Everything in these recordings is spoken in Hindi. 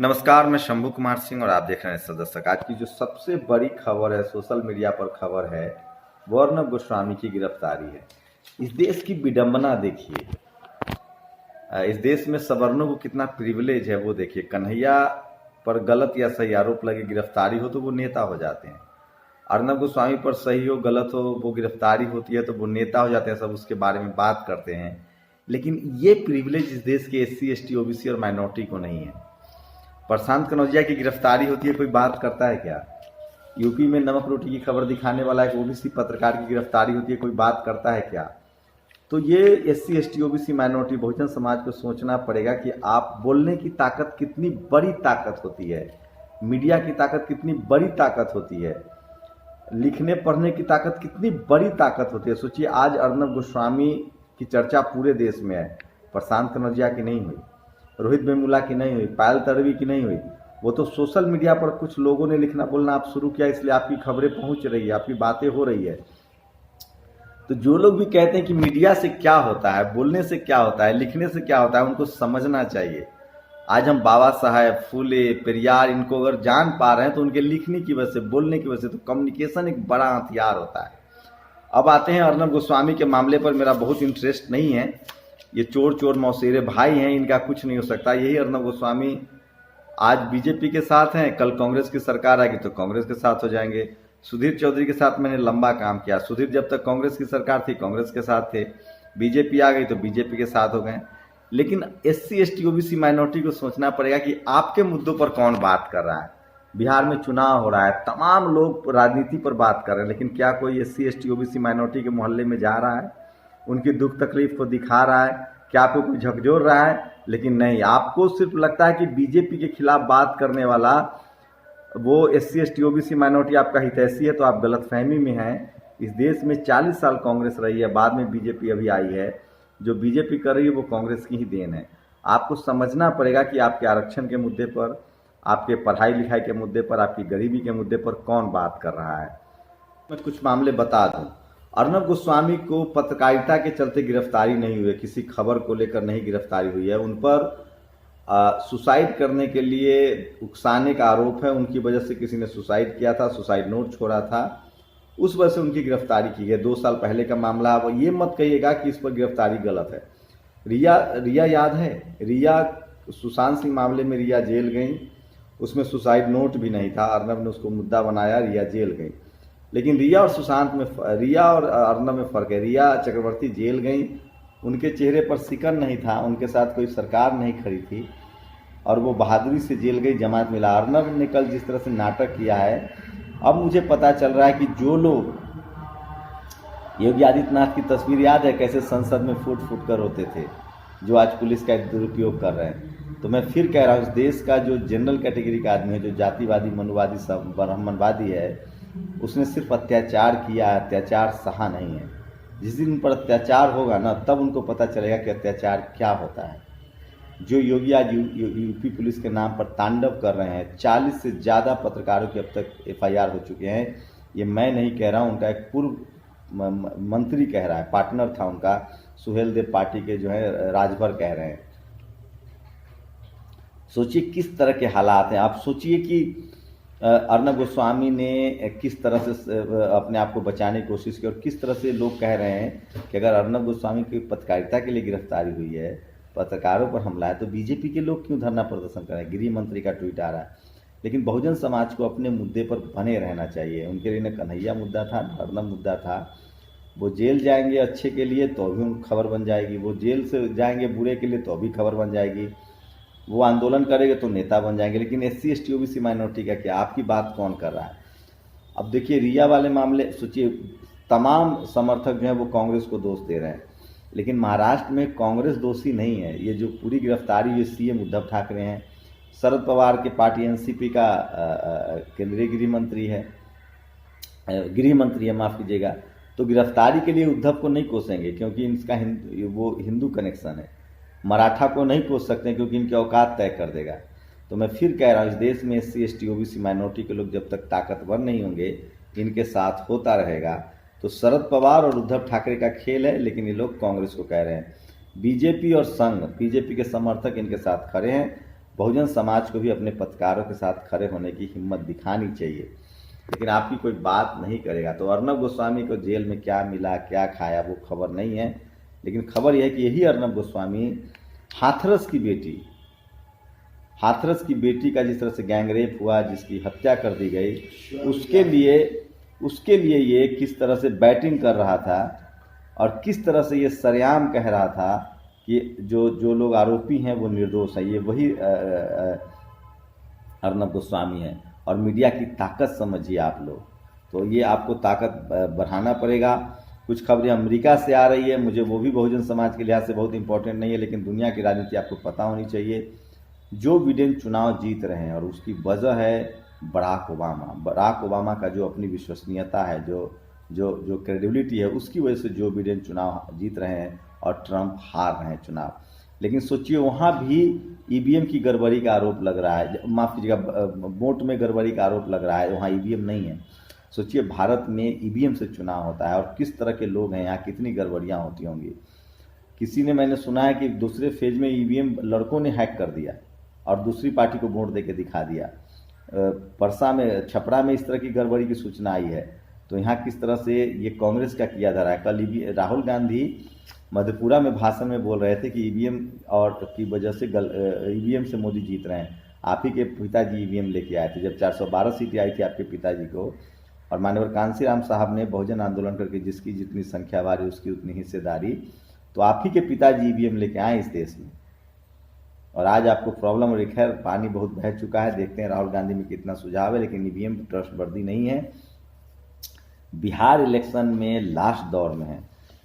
नमस्कार, मैं शंभू कुमार सिंह और आप देख रहे हैं सदस्यक। आज की जो सबसे बड़ी खबर है, सोशल मीडिया पर खबर है, वो अर्नब गोस्वामी की गिरफ्तारी है। इस देश की विडंबना देखिए, इस देश में सवर्णों को कितना प्रिविलेज है वो देखिए। कन्हैया पर गलत या सही आरोप लगे गिरफ्तारी हो तो वो नेता हो जाते हैं। अर्नब गोस्वामी पर सही हो गलत हो वो गिरफ्तारी होती है तो वो नेता हो जाते हैं, सब उसके बारे में बात करते हैं। लेकिन ये प्रिविलेज इस देश के SC ST OBC और माइनॉरिटी को नहीं है। प्रशांत कनौजिया की गिरफ्तारी होती है, कोई बात करता है क्या? यूपी में नमक रोटी की खबर दिखाने वाला एक OBC पत्रकार की गिरफ्तारी होती है, कोई बात करता है क्या? तो ये SC ST OBC minority Bahujan Samaj को सोचना पड़ेगा कि आप बोलने की ताकत कितनी बड़ी ताकत होती है, मीडिया की ताकत कितनी बड़ी ताकत होती है, लिखने पढ़ने की ताकत कितनी बड़ी ताकत होती है। सोचिए, आज अर्नब गोस्वामी की चर्चा पूरे देश में है, प्रशांत कनौजिया की नहीं हुई, रोहित वेमुला की नहीं हुई, पायल तड़वी की नहीं हुई। वो तो सोशल मीडिया पर कुछ लोगों ने लिखना बोलना आप शुरू किया, इसलिए आपकी खबरें पहुंच रही है, आपकी बातें हो रही है। तो जो लोग भी कहते हैं कि मीडिया से क्या होता है, बोलने से क्या होता है, लिखने से क्या होता है, उनको समझना चाहिए। आज हम बाबा साहेब, फूले, पेरियार, इनको अगर जान पा रहे हैं तो उनके लिखने की वजह से, बोलने की वजह से। तो कम्युनिकेशन एक बड़ा हथियार होता है। अब आते हैं अर्नब गोस्वामी के मामले पर। मेरा बहुत इंटरेस्ट नहीं है, ये चोर चोर मौसेरे भाई हैं, इनका कुछ नहीं हो सकता। यही अर्नब गोस्वामी आज बीजेपी के साथ हैं, कल कांग्रेस की सरकार आएगी तो कांग्रेस के साथ हो जाएंगे। सुधीर चौधरी के साथ मैंने लंबा काम किया, सुधीर जब तक कांग्रेस की सरकार थी कांग्रेस के साथ थे, बीजेपी आ गई तो बीजेपी के साथ हो गए। लेकिन SC ST OBC माइनॉरिटी को सोचना पड़ेगा कि आपके मुद्दों पर कौन बात कर रहा है। बिहार में चुनाव हो रहा है, तमाम लोग राजनीति पर बात कर रहे हैं, लेकिन क्या कोई SC ST OBC माइनॉरिटी के मोहल्ले में जा रहा है, उनकी दुख तकलीफ को दिखा रहा है? क्या आपको कोई झकझोर रहा है? लेकिन नहीं, आपको सिर्फ लगता है कि बीजेपी के खिलाफ बात करने वाला वो SC ST OBC माइनॉरिटी आपका हितैषी है, तो आप गलतफहमी में हैं। इस देश में 40 साल कांग्रेस रही है, बाद में बीजेपी अभी आई है। जो बीजेपी कर रही है वो कांग्रेस की ही देन है। आपको समझना पड़ेगा कि आपके आरक्षण के मुद्दे पर, आपके पढ़ाई लिखाई के मुद्दे पर, आपकी गरीबी के मुद्दे पर कौन बात कर रहा है। मैं कुछ मामले बता दूं। अर्नब गोस्वामी को पत्रकारिता के चलते गिरफ्तारी नहीं हुई है, किसी खबर को लेकर नहीं गिरफ्तारी हुई है। उन पर सुसाइड करने के लिए उकसाने का आरोप है, उनकी वजह से किसी ने सुसाइड किया था, सुसाइड नोट छोड़ा था, उस वजह से उनकी गिरफ्तारी की गई। 2 साल पहले का मामला। अब ये मत कहिएगा कि इस पर गिरफ्तारी गलत है। रिया याद है, रिया सुशांत सिंह मामले में रिया जेल गई, उसमें सुसाइड नोट भी नहीं था, अर्नब ने उसको मुद्दा बनाया, रिया जेल गई। लेकिन रिया और सुशांत में, रिया और अर्नब में फ़र्क है। रिया चक्रवर्ती जेल गई, उनके चेहरे पर सिकन नहीं था, उनके साथ कोई सरकार नहीं खड़ी थी और वो बहादुरी से जेल गई, जमात मिला। अर्नब ने कल जिस तरह से नाटक किया है, अब मुझे पता चल रहा है कि जो लोग, योगी आदित्यनाथ की तस्वीर याद है कैसे संसद में फूट फूट कर होते थे, जो आज पुलिस का दुरुपयोग कर रहे हैं। तो मैं फिर कह रहा हूँ, इस देश का जो जनरल कैटेगरी का आदमी है, जो जातिवादी, मनुवादी, सब ब्राह्मणवादी है, उसने सिर्फ अत्याचार किया, अत्याचार सहा नहीं है। जिस दिन उन पर अत्याचार होगा ना, तब उनको पता चलेगा कि अत्याचार क्या होता है। जो योगी आज यूपी पुलिस के नाम पर तांडव कर रहे हैं, 40 से ज़्यादा पत्रकारों के अब तक FIR हो चुके हैं। ये मैं नहीं कह रहा हूँ, उनका एक पूर्व मंत्री कह रहा है, पार्टनर था उनका, सुहेल देव पार्टी के जो है राजभर कह रहे हैं। सोचिए किस तरह के हालात हैं। आप सोचिए कि अर्नब गोस्वामी ने किस तरह से अपने आप को बचाने की कोशिश की, और किस तरह से लोग कह रहे हैं कि अगर अर्नब गोस्वामी की पत्रकारिता के लिए गिरफ्तारी हुई है, पत्रकारों पर हमला है, तो बीजेपी के लोग क्यों धरना प्रदर्शन कर रहे हैं? गृह मंत्री का ट्वीट आ रहा है। लेकिन बहुजन समाज को अपने मुद्दे पर बने रहना चाहिए। उनके लिए न कन्हैया मुद्दा था, न अर्नब मुद्दा था। वो जेल जाएंगे अच्छे के लिए तो भी उन खबर बन जाएगी, वो जेल से जाएंगे बुरे के लिए तो भी खबर बन जाएगी, वो आंदोलन करेंगे तो नेता बन जाएंगे। लेकिन SC ST OBC माइनॉरिटी का क्या, आपकी बात कौन कर रहा है? अब देखिए रिया वाले मामले, सोचिए तमाम समर्थक जो हैं वो कांग्रेस को दोष दे रहे हैं, लेकिन महाराष्ट्र में कांग्रेस दोषी नहीं है। ये जो पूरी गिरफ्तारी हुई CM उद्धव ठाकरे हैं, शरद पवार के पार्टी NCP का केंद्रीय गृह मंत्री है, माफ़ कीजिएगा। तो गिरफ्तारी के लिए उद्धव को नहीं कोसेंगे क्योंकि इसका वो हिंदू कनेक्शन है। मराठा को नहीं कोस सकते क्योंकि इनकी औकात तय कर देगा। तो मैं फिर कह रहा हूँ, इस देश में SC ST OBC माइनॉरिटी के लोग जब तक ताकतवर नहीं होंगे, इनके साथ होता रहेगा। तो शरद पवार और उद्धव ठाकरे का खेल है, लेकिन ये लोग कांग्रेस को कह रहे हैं। बीजेपी और संघ, बीजेपी के समर्थक इनके साथ खड़े हैं। बहुजन समाज को भी अपने पत्रकारों के साथ खड़े होने की हिम्मत दिखानी चाहिए, लेकिन आपकी कोई बात नहीं करेगा। तो अर्नब गोस्वामी को जेल में क्या मिला, क्या खाया, वो खबर नहीं है, लेकिन खबर यह है कि यही अर्नब गोस्वामी हाथरस की बेटी का जिस तरह से गैंगरेप हुआ, जिसकी हत्या कर दी गई, उसके लिए ये किस तरह से बैटिंग कर रहा था और किस तरह से ये सरेआम कह रहा था कि जो लोग आरोपी हैं वो निर्दोष हैं। ये वही अर्नब गोस्वामी है। और मीडिया की ताकत समझिए आप लोग, तो ये आपको ताकत बढ़ाना पड़ेगा। कुछ खबरें अमेरिका से आ रही है, मुझे वो भी बहुजन समाज के लिहाज से बहुत इंपॉर्टेंट नहीं है, लेकिन दुनिया की राजनीति आपको पता होनी चाहिए। जो बिडेन चुनाव जीत रहे हैं और उसकी वजह है बराक ओबामा का जो अपनी विश्वसनीयता है, जो क्रेडिबिलिटी है, उसकी वजह से जो बिडेन चुनाव जीत रहे हैं और ट्रंप हार रहे हैं चुनाव। लेकिन सोचिए वहाँ भी ईवीएम की गड़बड़ी का आरोप लग रहा है, माफ़ कीजिएगा, वोट में गड़बड़ी का आरोप लग रहा है, वहाँ ईवीएम नहीं है। सोचिए भारत में ईवीएम से चुनाव होता है और किस तरह के लोग हैं यहाँ, कितनी गड़बड़ियाँ होती होंगी। मैंने सुना है कि दूसरे फेज में ईवीएम लड़कों ने हैक कर दिया और दूसरी पार्टी को वोट दे के दिखा दिया। छपरा में इस तरह की गड़बड़ी की सूचना आई है। तो यहाँ किस तरह से ये कांग्रेस का किया जा रहा है। कल राहुल गांधी मधेपुरा में भाषण में बोल रहे थे कि ईवीएम और की वजह से ईवीएम से मोदी जीत रहे हैं। आप ही के पिताजी ईवीएम लेके आए थे जब 412 सीटें आई थी आपके पिताजी को, और माननीय कांसी राम साहब ने बहुजन आंदोलन करके जिसकी जितनी संख्या वारी उसकी उतनी हिस्सेदारी, तो आप ही के पिताजी ईवीएम लेके आए इस देश में। और आज आपको प्रॉब्लम, और खैर पानी बहुत बह चुका है, देखते हैं राहुल गांधी में कितना सुझाव है, लेकिन ईवीएम ट्रस्टवर्दी नहीं है। बिहार इलेक्शन में लास्ट दौर में है,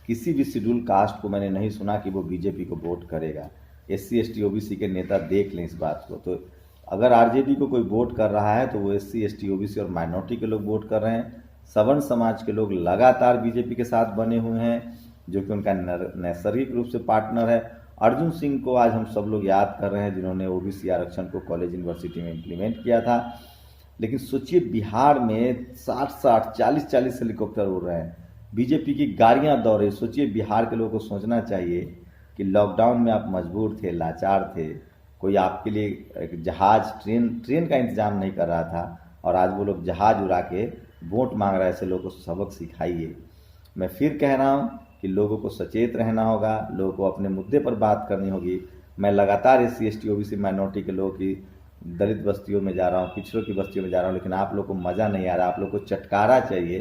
किसी भी शेड्यूल कास्ट को मैंने नहीं सुना कि वो बीजेपी को वोट करेगा। SC ST OBC के नेता देख लें इस बात को। तो अगर RJD को कोई वोट कर रहा है तो वो SC ST OBC और माइनॉरिटी के लोग वोट कर रहे हैं। सवर्ण समाज के लोग लगातार बीजेपी के साथ बने हुए हैं, जो कि उनका नैसर्गिक रूप से पार्टनर है। अर्जुन सिंह को आज हम सब लोग याद कर रहे हैं, जिन्होंने OBC आरक्षण को कॉलेज यूनिवर्सिटी में इम्प्लीमेंट किया था। लेकिन सोचिए बिहार में 60-60, 40-40 हेलीकॉप्टर उड़ रहे हैं, बीजेपी की गाड़ियां दौड़ रही। सोचिए बिहार के लोगों को सोचना चाहिए कि लॉकडाउन में आप मजबूर थे, लाचार थे, कोई आपके लिए एक जहाज ट्रेन का इंतजाम नहीं कर रहा था, और आज वो लोग जहाज उड़ा के वोट मांग रहे हैं। ऐसे लोगों को सबक सिखाइए। मैं फिर कह रहा हूँ कि लोगों को सचेत रहना होगा, लोगों को अपने मुद्दे पर बात करनी होगी। मैं लगातार SC ST OBC माइनॉरिटी के लोगों की दलित बस्तियों में जा रहा हूँ, पिछड़ों की बस्तियों में जा रहा हूँ, लेकिन आप लोग को मज़ा नहीं आ रहा, आप लोग को चटकारा चाहिए।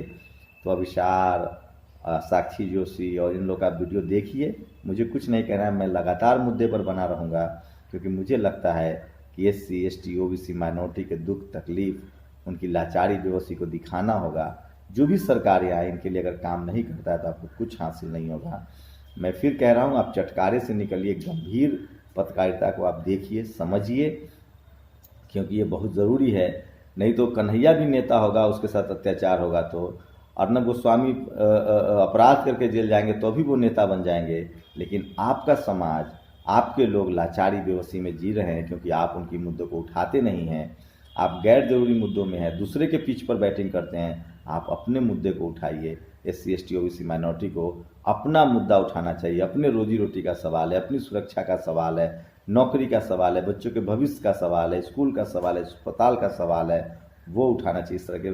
तो अभिसार, साक्षी जोशी और इन लोग का वीडियो देखिए। मुझे कुछ नहीं कहना है, मैं लगातार मुद्दे पर बना रहूँगा, क्योंकि मुझे लगता है कि SC ST OBC माइनॉरिटी के दुख तकलीफ, उनकी लाचारी बेबसी को दिखाना होगा। जो भी सरकारें आए इनके लिए अगर काम नहीं करता है तो आपको कुछ हासिल नहीं होगा। मैं फिर कह रहा हूँ, आप चटकारे से निकलिए, गंभीर पत्रकारिता को आप देखिए, समझिए, क्योंकि ये बहुत ज़रूरी है। नहीं तो कन्हैया भी नेता होगा, उसके साथ अत्याचार होगा तो अर्नब गोस्वामी अपराध करके जेल जाएंगे तो भी वो नेता बन जाएंगे। लेकिन आपका समाज, आपके लोग लाचारी बेबसी में जी रहे हैं, क्योंकि आप उनकी मुद्दों को उठाते नहीं हैं। आप गैर जरूरी मुद्दों में हैं, दूसरे के पिच पर बैटिंग करते हैं। आप अपने मुद्दे को उठाइए। SC ST OBC माइनॉरिटी को अपना मुद्दा उठाना चाहिए। अपने रोजी रोटी का सवाल है, अपनी सुरक्षा का सवाल है, नौकरी का सवाल है, बच्चों के भविष्य का सवाल है, स्कूल का सवाल है, अस्पताल का सवाल है, वो उठाना चाहिए। इस तरह के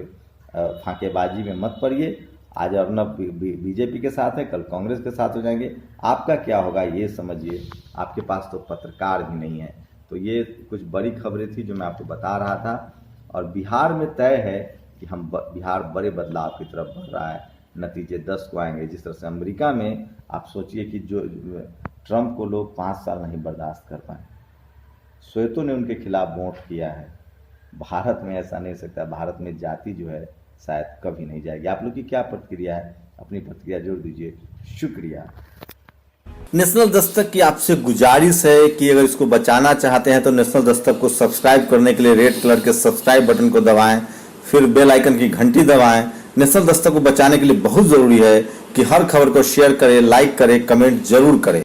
फांकेबाजी में मत पड़िए। आज अर्नब बीजेपी के साथ है, कल कांग्रेस के साथ हो जाएंगे। आपका क्या होगा ये समझिए। आपके पास तो पत्रकार भी नहीं है। तो ये कुछ बड़ी खबरें थी जो मैं आपको बता रहा था। और बिहार में तय है कि बिहार बड़े बदलाव की तरफ बढ़ रहा है। नतीजे 10 को आएंगे। जिस तरह से अमेरिका में आप सोचिए कि जो ट्रंप को लोग 5 साल नहीं बर्दाश्त कर पाए, श्वेतों ने उनके खिलाफ वोट किया है। भारत में ऐसा नहीं हो सकता। भारत में जाति जो है शायद कभी नहीं जाएगी। आप लोग की क्या प्रतिक्रिया है? अपनी प्रतिक्रिया जरूर दीजिए। शुक्रिया। नेशनल दस्तक की आपसे गुजारिश है कि अगर इसको बचाना चाहते हैं तो नेशनल दस्तक को सब्सक्राइब करने के लिए रेड कलर के सब्सक्राइब बटन को दबाएं, फिर बेल आइकन की घंटी दबाएं। नेशनल दस्तक को बचाने के लिए बहुत जरूरी है कि हर खबर को शेयर करें, लाइक करें, कमेंट जरूर करें।